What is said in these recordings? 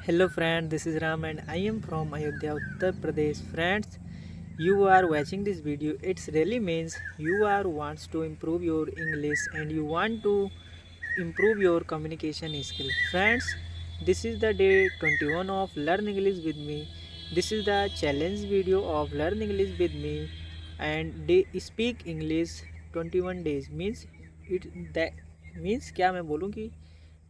Hello friend, this is Ram and I am from Ayodhya, Uttar Pradesh. Friends, you are watching this video. It really means you are wants to improve your English and you want to improve your communication skill. Friends, this is the day 21 of Learn English with me. This is the challenge video of Learn English with me and they speak English 21 days means it that means क्या मैं बोलूँ कि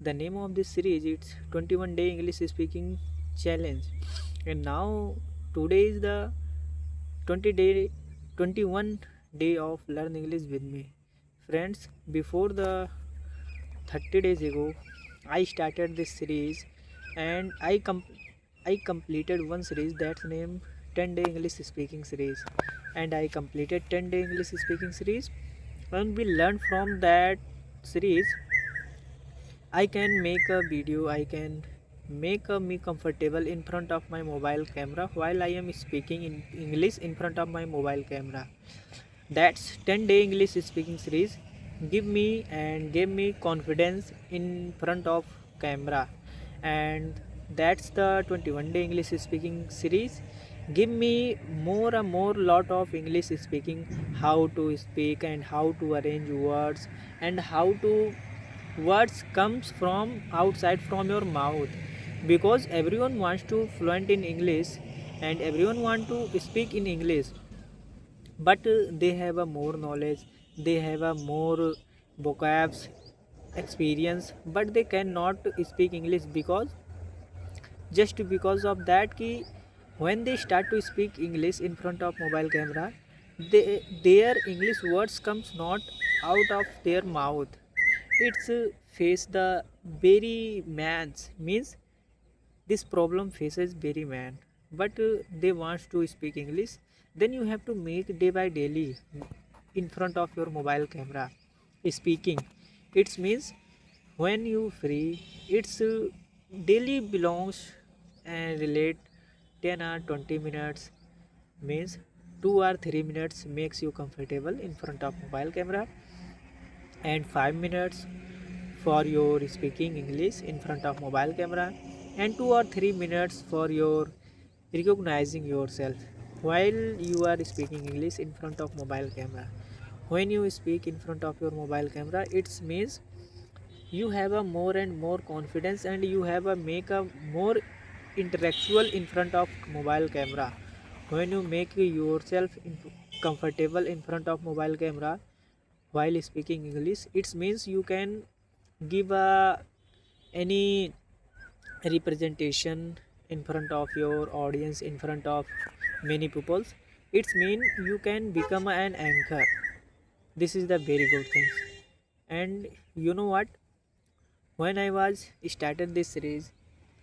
the name of this series it's 21 day English speaking challenge. And now today is the 21 day of Learn English with me. Friends, before the 30 days ago I started this series and I completed one series that's named 10 day English speaking series, and I completed 10 day English speaking series, and we learned from that series I can make a video, I can make me comfortable in front of my mobile camera while I am speaking in English in front of my mobile camera. That's 10 day English speaking series give me and gave me confidence in front of camera, and that's the 21 day English speaking series give me more and more lot of English speaking, how to speak and how to arrange words and how to words comes from outside from your mouth, because everyone wants to fluent in English and everyone want to speak in English, but they have a more knowledge, they have a more vocabs experience, but they cannot speak English because just because of that ki when they start to speak English in front of mobile camera, their English words comes not out of their mouth. It's face the very man's means this problem faces very man, but they wants to speak English, then you have to make day by daily in front of your mobile camera speaking. It means when you free, it's daily belongs and relate 10 or 20 minutes means 2 or 3 minutes makes you comfortable in front of mobile camera, and 5 minutes for your speaking English in front of mobile camera, and 2 or 3 minutes for your recognizing yourself while you are speaking English in front of mobile camera. When you speak in front of your mobile camera, it means you have a more and more confidence and you have a make a more intellectual in front of mobile camera. When you make yourself comfortable in front of mobile camera while speaking English, it means you can give any representation in front of your audience, in front of many people. It means you can become an anchor. This is the very good thing. And you know what, when I was started this series,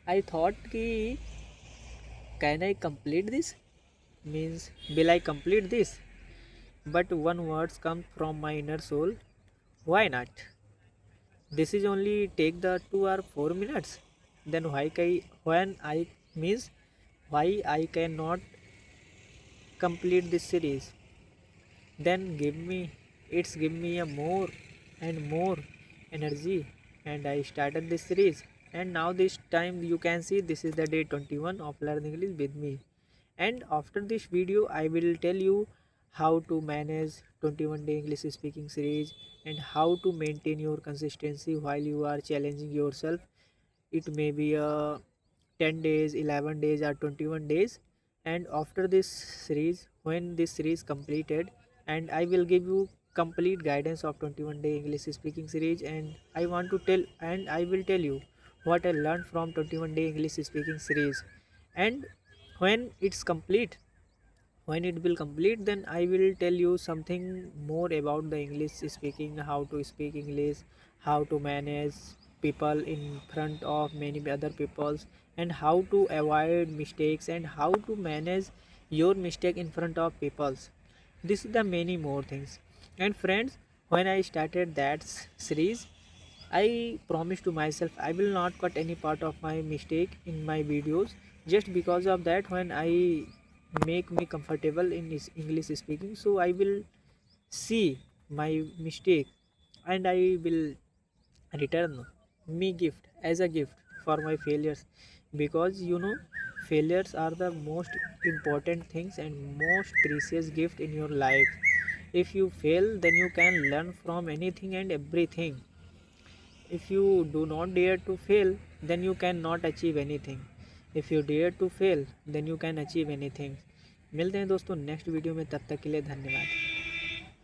I thought ki can I complete this, means will I complete this, but one words come from my inner soul, why not, this is only take the 2 or 4 minutes, then when I means why I cannot complete this series, then give me a more and more energy, and I started this series. And now this time you can see this is the day 21 of Learn English with me, and after this video I will tell you how to manage 21 day English speaking series and how to maintain your consistency while you are challenging yourself. It may be a 10 days, 11 days or 21 days, and after this series, when this series completed, and I will give you complete guidance of 21 day English speaking series, and I will tell you what I learned from 21 day English speaking series. And when it's complete, when it will complete, then I will tell you something more about the English speaking, how to speak English, how to manage people in front of many other peoples, and how to avoid mistakes and how to manage your mistake in front of peoples. This is the many more things. And friends, when I started that series, I promised to myself I will not cut any part of my mistake in my videos, just because of that when I make me comfortable in this English speaking, so I will see my mistake and I will return me gift as a gift for my failures, because failures are the most important things and most precious gift in your life. If you fail, then you can learn from anything and everything. If you do not dare to fail, then you cannot achieve anything. If you dare to fail, then you can achieve anything. मिलते हैं दोस्तों next video में, तब तक के लिए धन्यवाद।